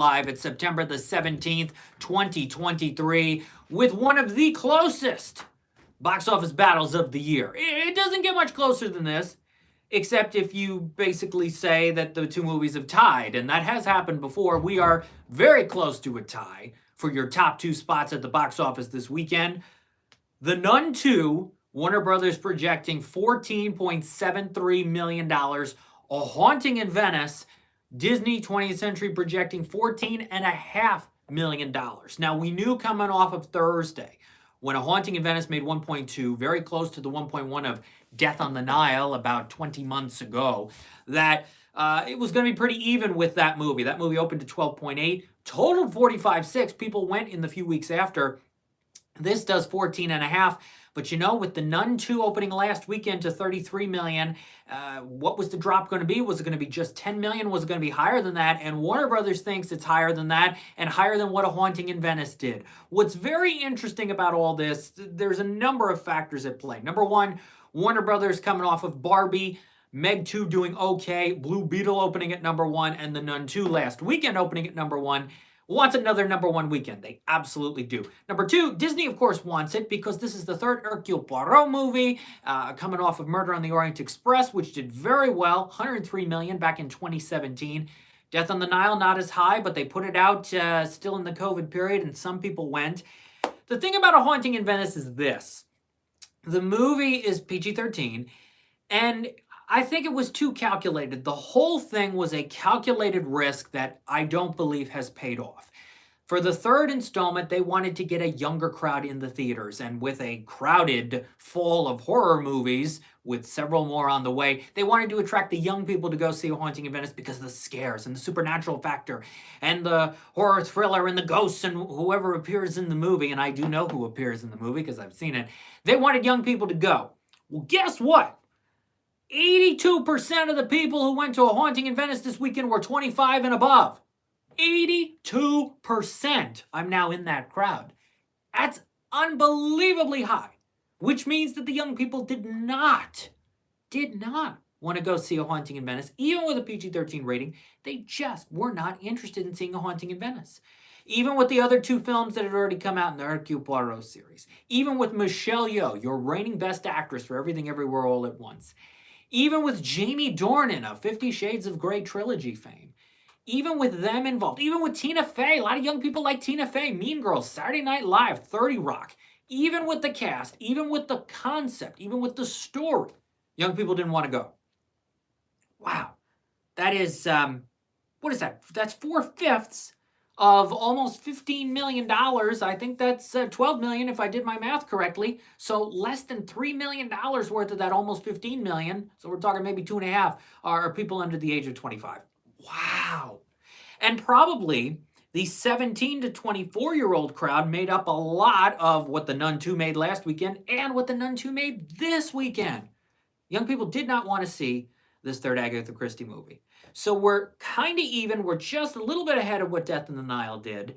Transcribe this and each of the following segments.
live at September the 17th, 2023, with one of the closest box office battles of the year. It doesn't get much closer than this, except if you basically say that the two movies have tied, and that has happened before. We are very close to a tie for your top two spots at the box office this weekend. The Nun 2, Warner Brothers projecting $14.73 million. A Haunting in Venice, Disney 20th Century projecting $14.5 million. Now, we knew coming off of Thursday when A Haunting in Venice made 1.2, very close to the 1.1 of Death on the Nile about 20 months ago, that it was going to be pretty even with that movie. That movie opened to 12.8, totaled 45.6. People went in the few weeks after. This does 14.5. But you know, with The Nun 2 opening last weekend to 33 million, what was the drop going to be? Was it going to be just 10 million? Was it going to be higher than that? And Warner Brothers thinks it's higher than that and higher than what A Haunting in Venice did. What's very interesting about all this, there's a number of factors at play. Number one, Warner Brothers coming off of Barbie, Meg 2 doing okay, Blue Beetle opening at number one, and The Nun 2 last weekend opening at number one. Wants another number one weekend. They absolutely do. Number two, Disney, of course, wants it because this is the third Hercule Poirot movie coming off of Murder on the Orient Express, which did very well, 103 million back in 2017. Death on the Nile, not as high, but they put it out still in the COVID period, and some people went. The thing about A Haunting in Venice is this. The movie is PG-13, and I think it was too calculated. The whole thing was a calculated risk that I don't believe has paid off. For the third installment, they wanted to get a younger crowd in the theaters, and with a crowded fall of horror movies, with several more on the way, they wanted to attract the young people to go see A Haunting in Venice because of the scares and the supernatural factor and the horror thriller and the ghosts and whoever appears in the movie, and I do know who appears in the movie because I've seen it. They wanted young people to go. Well, guess what? 82% of the people who went to A Haunting in Venice this weekend were 25 and above. 82%. I'm now in that crowd. That's unbelievably high, which means that the young people did not want to go see A Haunting in Venice. Even with a PG-13 rating, they just were not interested in seeing A Haunting in Venice. Even with the other two films that had already come out in the Hercule Poirot series. Even with Michelle Yeoh, your reigning best actress for Everything Everywhere All at Once. Even with Jamie Dornan of 50 Shades of Grey trilogy fame. Even with them involved. Even with Tina Fey. A lot of young people like Tina Fey. Mean Girls, Saturday Night Live, 30 Rock. Even with the cast, even with the concept, even with the story, young people didn't want to go. Wow. That is, what is that? That's 4/5 of almost $15 million. I think that's $12 million if I did my math correctly. So less than $3 million worth of that almost $15 million. So we're talking maybe 2.5 are people under the age of 25. Wow. And probably the 17 to 24-year-old crowd made up a lot of what The Nun 2 made last weekend and what The Nun 2 made this weekend. Young people did not want to see this third Agatha Christie movie. So we're kind of even. We're just a little bit ahead of what Death on the Nile did.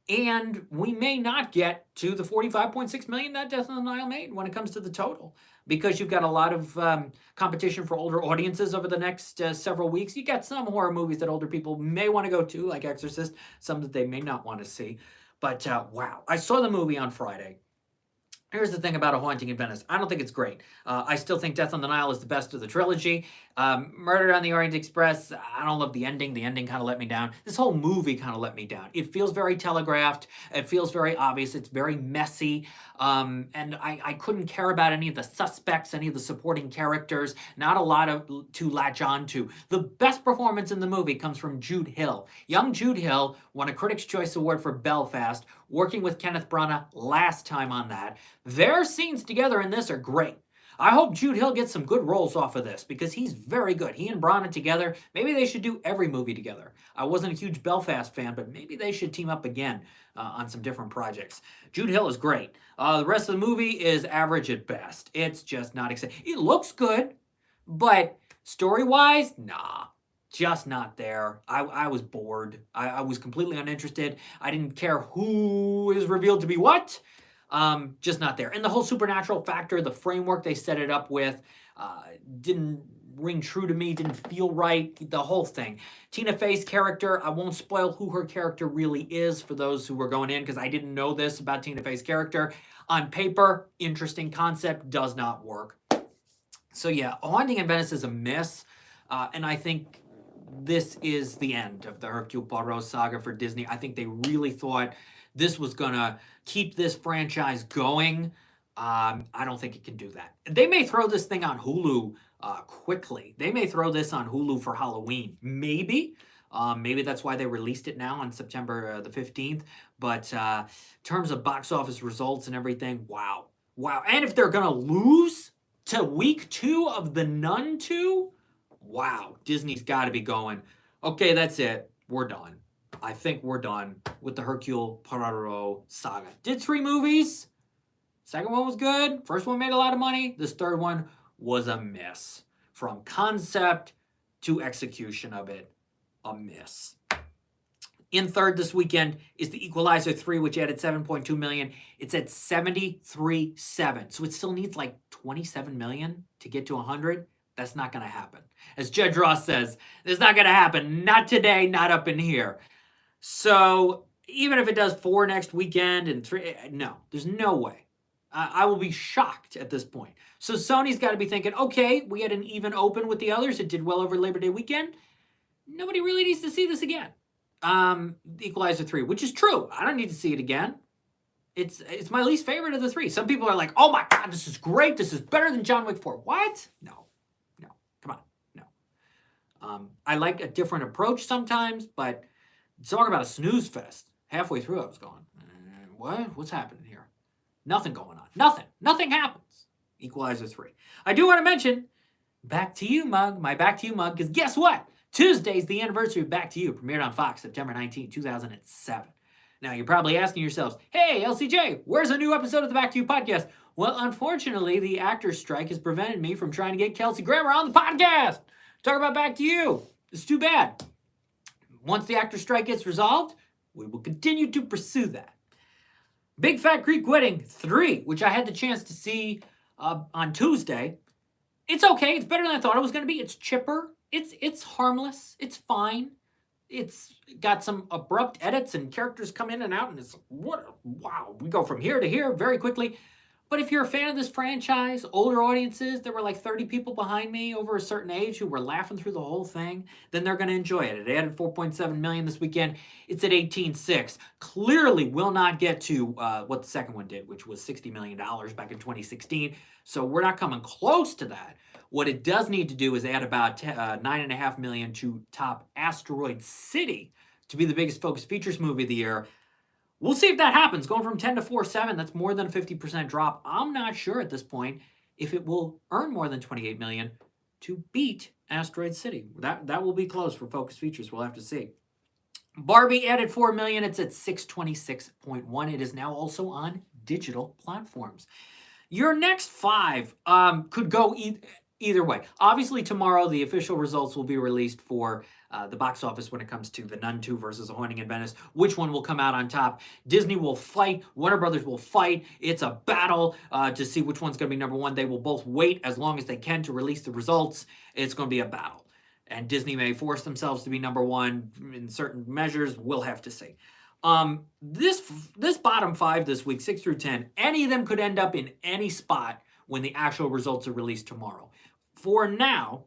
And we may not get to the 45.6 million that Death on the Nile made when it comes to the total. Because you've got a lot of competition for older audiences over the next several weeks. You got some horror movies that older people may want to go to, like Exorcist. Some that they may not want to see. But wow, I saw the movie on Friday. Here's the thing about A Haunting in Venice. I don't think it's great. I still think Death on the Nile is the best of the trilogy. Murder on the Orient Express, I don't love the ending. The ending kind of let me down. This whole movie kind of let me down. It feels very telegraphed. It feels very obvious. It's very messy. And I couldn't care about any of the suspects, any of the supporting characters. Not a lot of to latch on to. The best performance in the movie comes from Jude Hill. Young Jude Hill won a Critics' Choice Award for Belfast, working with Kenneth Branagh last time on that. Their scenes together in this are great. I hope Jude Hill gets some good roles off of this because he's very good. He and Branagh together, maybe they should do every movie together. I wasn't a huge Belfast fan, but maybe they should team up again on some different projects. Jude Hill is great. The rest of the movie is average at best. It's just not exciting. It looks good, but story-wise, nah. Just not there. I was bored. I was completely uninterested. I didn't care who is revealed to be what. Just not there. And the whole supernatural factor, the framework they set it up with, didn't ring true to me, didn't feel right, the whole thing. Tina Fey's character, I won't spoil who her character really is for those who were going in, because I didn't know this about Tina Fey's character. On paper, interesting concept, does not work. So yeah, Haunting in Venice is a miss, and I think this is the end of the Hercule Poirot saga for Disney. I think they really thought this was gonna keep this franchise going. I don't think it can do that. They may throw this thing on Hulu quickly. They may throw this on Hulu for Halloween. Maybe. Maybe that's why they released it now on September the 15th. But in terms of box office results and everything, wow. Wow. And if they're going to lose to week 2 of The Nun 2, wow. Disney's got to be going, okay, that's it. We're done. I think we're done with the Hercule Poirot saga. Did 3 movies. Second one was good. First one made a lot of money. This third one was a miss. From concept to execution of it, a miss. In third this weekend is The Equalizer 3, which added $7.2 million. It's at 73.7. So it still needs like $27 million to get to 100. That's not going to happen. As Judge Ross says, it's not going to happen. Not today, not up in here. So even if it does 4 next weekend and 3, no, there's no way. I will be shocked at this point. So Sony's got to be thinking, okay, we had an even open with the others. It did well over Labor Day weekend. Nobody really needs to see this again. The Equalizer 3, which is true. I don't need to see it again. It's my least favorite of the 3. Some people are like, oh my God, this is great. This is better than John Wick 4. What? No. Come on. No. I like a different approach sometimes, but talk about a snooze fest. Halfway through, I was going, what? What's happening here? Nothing going on. Nothing happens. Equalizer 3. I do want to mention Back to You mug, my Back to You mug, because guess what? Tuesday's the anniversary of Back to You, premiered on Fox September 19, 2007. Now, you're probably asking yourselves, hey, LCJ, where's a new episode of the Back to You podcast? Well, unfortunately, the actor's strike has prevented me from trying to get Kelsey Grammer on the podcast. Talk about Back to You. It's too bad. Once the actor's strike gets resolved, we will continue to pursue that. Big Fat Greek Wedding 3, which I had the chance to see on Tuesday. It's okay. It's better than I thought it was going to be. It's chipper. It's harmless. It's fine. It's got some abrupt edits and characters come in and out, and it's wow. We go from here to here very quickly. But if you're a fan of this franchise, older audiences, there were like 30 people behind me over a certain age who were laughing through the whole thing, then they're going to enjoy it. It added $4.7 million this weekend. It's at 18.6. Clearly will not get to what the second one did, which was $60 million back in 2016. So we're not coming close to that. What it does need to do is add about $9.5 million to top Asteroid City to be the biggest Focus Features movie of the year. We'll see if that happens. Going from 10 to 4.7, that's more than a 50% drop. I'm not sure at this point if it will earn more than $28 million to beat Asteroid City. That will be close for Focus Features. We'll have to see. Barbie added $4 million. It's at 626.1. It is now also on digital platforms. Your next 5 could go either way. Obviously, tomorrow, the official results will be released for the box office when it comes to The Nun 2 versus A Haunting in Venice. Which one will come out on top? Disney will fight. Warner Brothers will fight. It's a battle to see which one's going to be number 1. They will both wait as long as they can to release the results. It's going to be a battle. And Disney may force themselves to be number 1 in certain measures. We'll have to see. This bottom 5 this week, 6 through 10, any of them could end up in any spot when the actual results are released tomorrow. For now,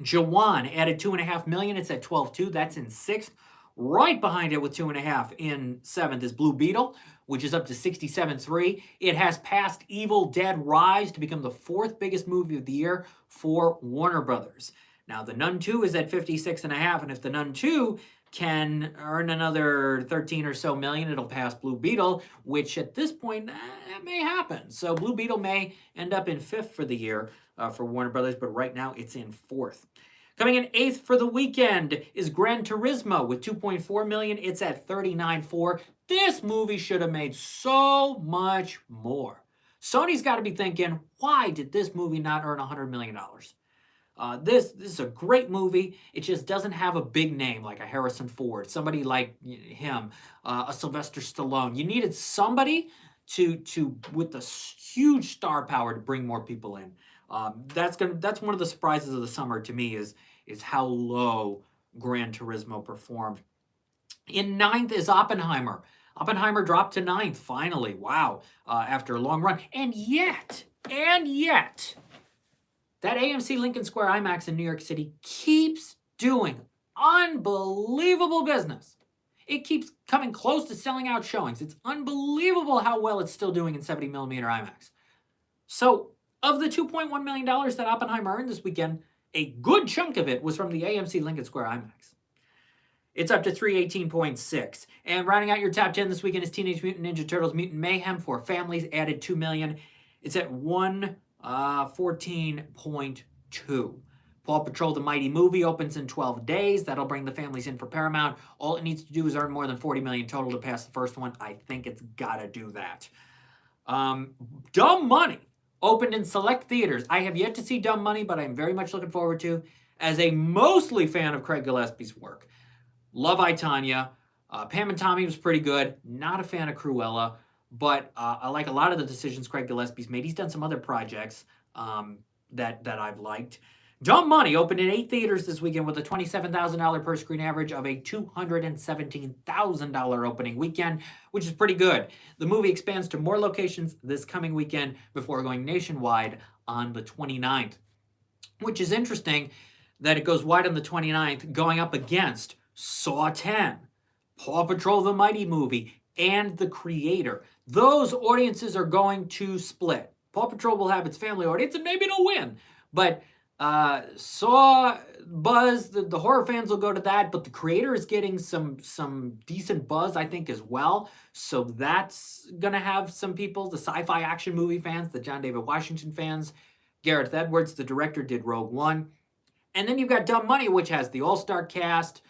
Jawan added $2.5 million. It's at 12.2. That's in 6th. Right behind it with 2.5 in 7th is Blue Beetle, which is up to 67.3. It has passed Evil Dead Rise to become the 4th biggest movie of the year for Warner Brothers. Now, The Nun 2 is at 56.5, and if The Nun 2 can earn another 13 or so million, it'll pass Blue Beetle, which at this point, that may happen. So Blue Beetle may end up in 5th for the year for Warner Brothers, but right now it's in 4th. Coming in 8th for the weekend is Gran Turismo with 2.4 million. It's at 39.4. This movie should have made so much more. Sony's got to be thinking, why did this movie not earn $100 million? This is a great movie. It just doesn't have a big name like a Harrison Ford, somebody like him, a Sylvester Stallone. You needed somebody to with the huge star power to bring more people in. That's one of the surprises of the summer to me is how low Gran Turismo performed. In ninth is Oppenheimer. Oppenheimer dropped to ninth finally. Wow, after a long run, and yet, that AMC Lincoln Square IMAX in New York City keeps doing unbelievable business. It keeps coming close to selling out showings. It's unbelievable how well it's still doing in 70 millimeter IMAX. So, of the $2.1 million that Oppenheimer earned this weekend, a good chunk of it was from the AMC Lincoln Square IMAX. It's up to 318.6. And rounding out your top 10 this weekend is Teenage Mutant Ninja Turtles Mutant Mayhem for Families, added 2 million. It's at 114.2. Paw Patrol the Mighty Movie opens in 12 days. That'll bring the families in for Paramount. All it needs to do is earn more than 40 million total to pass the first one. I think it's got to do that. Dumb Money opened in select theaters. I have yet to see Dumb Money, but I'm very much looking forward to, as a mostly fan of Craig Gillespie's work. Love I, Tonya. Pam and Tommy was pretty good. Not a fan of Cruella, but I like a lot of the decisions Craig Gillespie's made. He's done some other projects that I've liked. Dumb Money opened in 8 theaters this weekend with a $27,000 per screen average of a $217,000 opening weekend, which is pretty good. The movie expands to more locations this coming weekend before going nationwide on the 29th, which is interesting that it goes wide on the 29th, going up against Saw 10, Paw Patrol the Mighty Movie, and The Creator. Those audiences are going to split. Paw Patrol will have its family audience, and maybe it'll win. But Saw buzz, the horror fans will go to that, but The Creator is getting some decent buzz, I think, as well. So that's going to have some people, the sci-fi action movie fans, the John David Washington fans. Gareth Edwards, the director, did Rogue One. And then you've got Dumb Money, which has the all-star cast,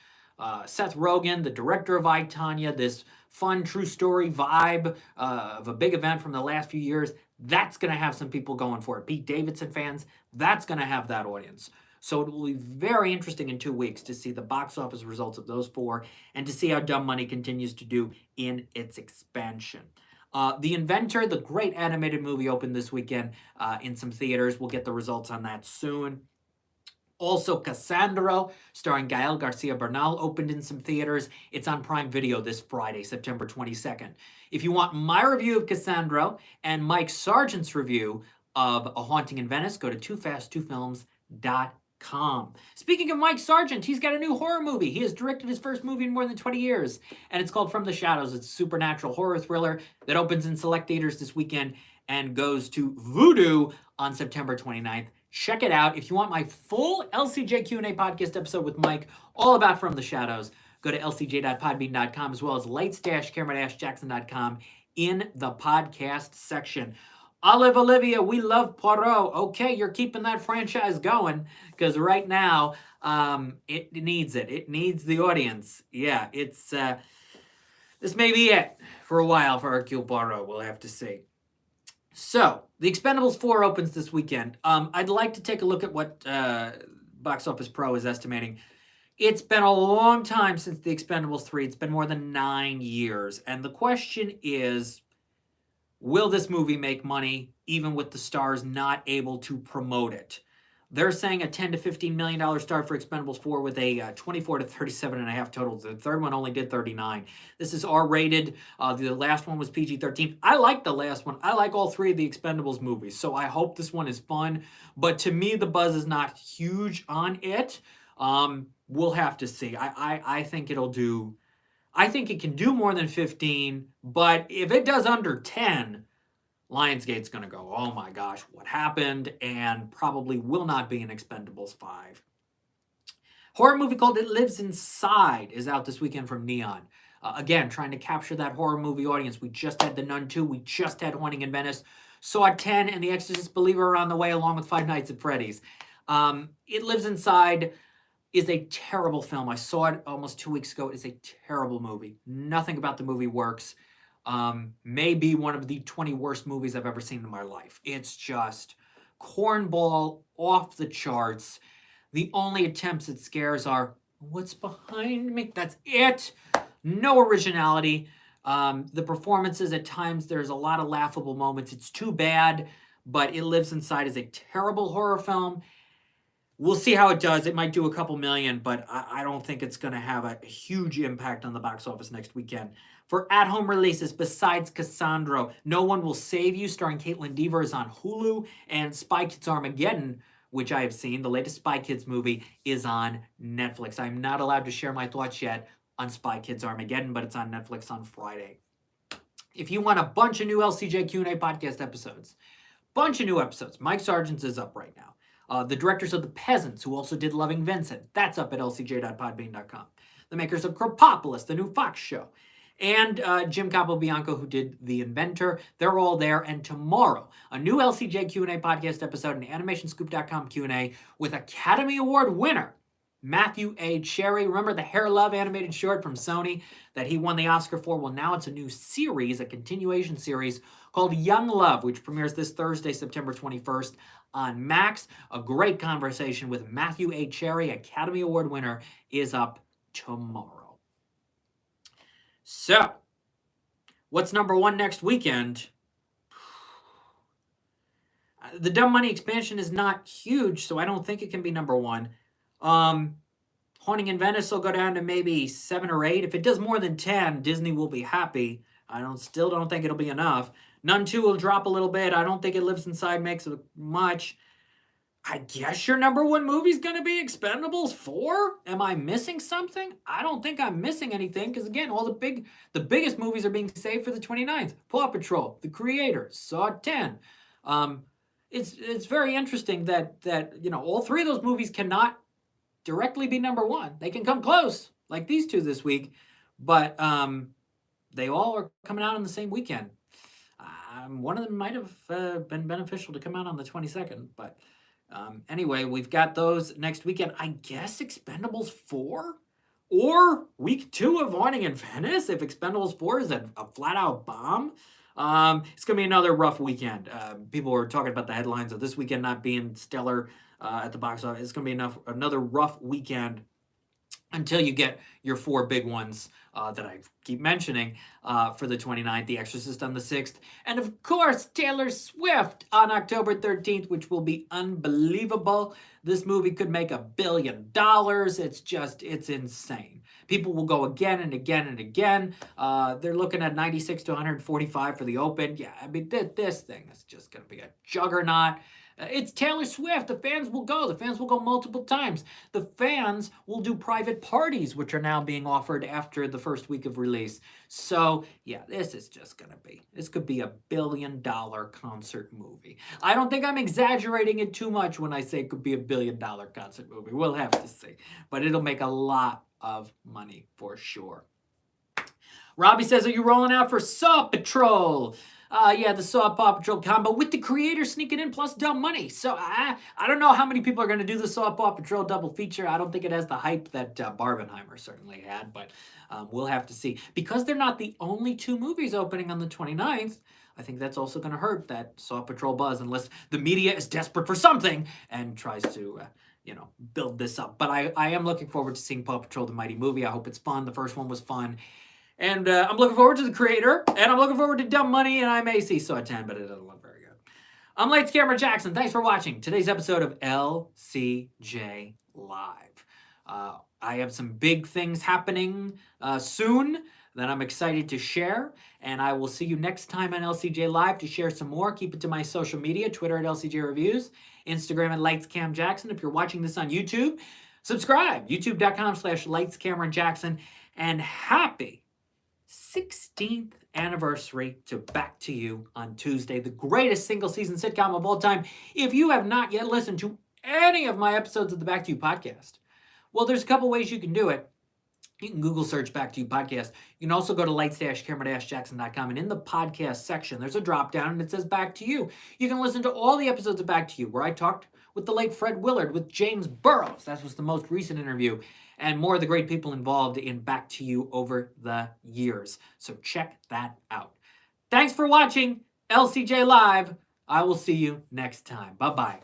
Seth Rogen, the director of I, Tonya, this fun, true story vibe of a big event from the last few years. That's going to have some people going for it. Pete Davidson fans, that's going to have that audience. So it will be very interesting in 2 weeks to see the box office results of those 4 and to see how Dumb Money continues to do in its expansion. The Inventor, the great animated movie, opened this weekend in some theaters. We'll get the results on that soon. Also, Cassandra, starring Gael Garcia Bernal, opened in some theaters. It's on Prime Video this Friday, September 22nd. If you want my review of Cassandra and Mike Sargent's review of A Haunting in Venice, go to toofast2films.com. Speaking of Mike Sargent, he's got a new horror movie. He has directed his first movie in more than 20 years, and it's called From the Shadows. It's a supernatural horror thriller that opens in select theaters this weekend and goes to Vudu on September 29th. Check it out. If you want my full LCJ Q&A podcast episode with Mike, all about From the Shadows, go to lcj.podbean.com as well as lights-camera-jackson.com in the podcast section. Olivia, we love Poirot. Okay, you're keeping that franchise going because right now it needs it. It needs the audience. Yeah, it's this may be it for a while for Hercule Poirot. We'll have to see. So, The Expendables 4 opens this weekend. I'd like to take a look at what Box Office Pro is estimating. It's been a long time since The Expendables 3. It's been more than 9 years. And the question is, will this movie make money even with the stars not able to promote it? They're saying a $10 to $15 million start for Expendables 4 with a 24 to 37.5 total. The third one only did 39. This is R-rated. The last one was PG-13. I like the last one. I like all 3 of the Expendables movies, so I hope this one is fun. But to me, the buzz is not huge on it. We'll have to see. I think it'll do... I think it can do more than 15, but if it does under 10... Lionsgate's going to go, oh my gosh, what happened? And probably will not be in Expendables 5. Horror movie called It Lives Inside is out this weekend from Neon. Again, trying to capture that horror movie audience. We just had The Nun 2. We just had Haunting in Venice. Saw 10 and The Exorcist Believer are on the way along with Five Nights at Freddy's. It Lives Inside is a terrible film. I saw it almost 2 weeks ago. It is a terrible movie. Nothing about the movie works. May be one of the 20 worst movies I've ever seen in my life. It's just cornball, off the charts. The only attempts at scares are, what's behind me? That's it. No originality. The performances, at times, there's a lot of laughable moments. It's too bad. but It Lives Inside is a terrible horror film. We'll see how it does. It might do a couple million, but I don't think it's going to have a huge impact on the box office next weekend. For at-home releases, besides Cassandra, No One Will Save You, starring Caitlin Dever, is on Hulu, and Spy Kids Armageddon, which I have seen, the latest Spy Kids movie, is on Netflix. I'm not allowed to share my thoughts yet on Spy Kids Armageddon, but it's on Netflix on Friday. If you want a bunch of new LCJ Q&A podcast episodes, bunch of new episodes, Mike Sargent's is up right now. The directors of The Peasants, who also did Loving Vincent, that's up at lcj.podbean.com. The makers of Cropopolis, the new Fox show, and Jim Capobianco, who did The Inventor, they're all there. And tomorrow, a new LCJ Q&A podcast episode, an animationscoop.com Q&A with Academy Award winner Matthew A. Cherry. Remember the Hair Love animated short from Sony that he won the Oscar for? Well, now it's a new series, a continuation series called Young Love, which premieres this Thursday, September 21st on Max. A great conversation with Matthew A. Cherry, Academy Award winner, is up tomorrow. So, what's number one next weekend? The Dumb Money expansion is not huge, so I don't think it can be number one. Haunting in Venice will go down to maybe 7 or 8. If it does more than 10, Disney will be happy. Still don't think it'll be enough. Nun 2 will drop a little bit. I don't think It Lives Inside makes much. I guess your number one movie's going to be Expendables 4? Am I missing something? I don't think I'm missing anything, because again, all the biggest movies are being saved for the 29th. Paw Patrol, The Creator, Saw 10. It's very interesting that all three of those movies cannot directly be number one. They can come close, like these two this week, but they all are coming out on the same weekend. One of them might have been beneficial to come out on the 22nd, but anyway, we've got those next weekend. I guess Expendables 4 or week 2 of Haunting in Venice, if Expendables 4 is a flat-out bomb. It's going to be another rough weekend. People were talking about the headlines of this weekend not being stellar at the box office. It's going to be another rough weekend until you get your 4 big ones that I keep mentioning for the 29th, The Exorcist on the 6th, and of course Taylor Swift on October 13th, which will be unbelievable. This movie could make $1 billion. It's insane. People will go again and again and again. They're looking at 96 to 145 for the open. Yeah, I mean, this thing is just going to be a juggernaut. It's Taylor Swift. The fans will go. The fans will go multiple times. The fans will do private parties, which are now being offered after the first week of release. So, yeah, this could be $1 billion concert movie. I don't think I'm exaggerating it too much when I say it could be $1 billion concert movie. We'll have to see. But it'll make a lot of money for sure. Robbie says, are you rolling out for Saw Patrol? Yeah, the Saw Paw Patrol combo with The Creator sneaking in plus Dumb Money. So I don't know how many people are going to do the Saw Paw Patrol double feature. I don't think it has the hype that Barbenheimer certainly had, but we'll have to see. Because they're not the only 2 movies opening on the 29th, I think that's also going to hurt that Saw Patrol buzz unless the media is desperate for something and tries to build this up. But I am looking forward to seeing Paw Patrol the Mighty movie. I hope it's fun. The first one was fun. And I'm looking forward to The Creator, and I'm looking forward to Dumb Money, and I may see Saw 10, but it doesn't look very good. I'm Lights Camera Jackson. Thanks for watching today's episode of LCJ Live. I have some big things happening soon that I'm excited to share, and I will see you next time on LCJ Live to share some more. Keep it to my social media, Twitter at LCJ Reviews, Instagram at LightsCamJackson. If you're watching this on YouTube, subscribe, youtube.com/LightsCameraJackson, and happy 16th anniversary to Back to You on Tuesday, the greatest single-season sitcom of all time. If you have not yet listened to any of my episodes of the Back to You podcast, well, there's a couple ways you can do it. You can Google search Back to You podcast. You can also go to lights-camera-jackson.com, and in the podcast section, there's a drop-down, and it says Back to You. You can listen to all the episodes of Back to You, where I talked with the late Fred Willard, with James Burrows. That was the most recent interview, and more of the great people involved in Back to You over the years. So check that out. Thanks for watching LCJ Live. I will see you next time. Bye-bye.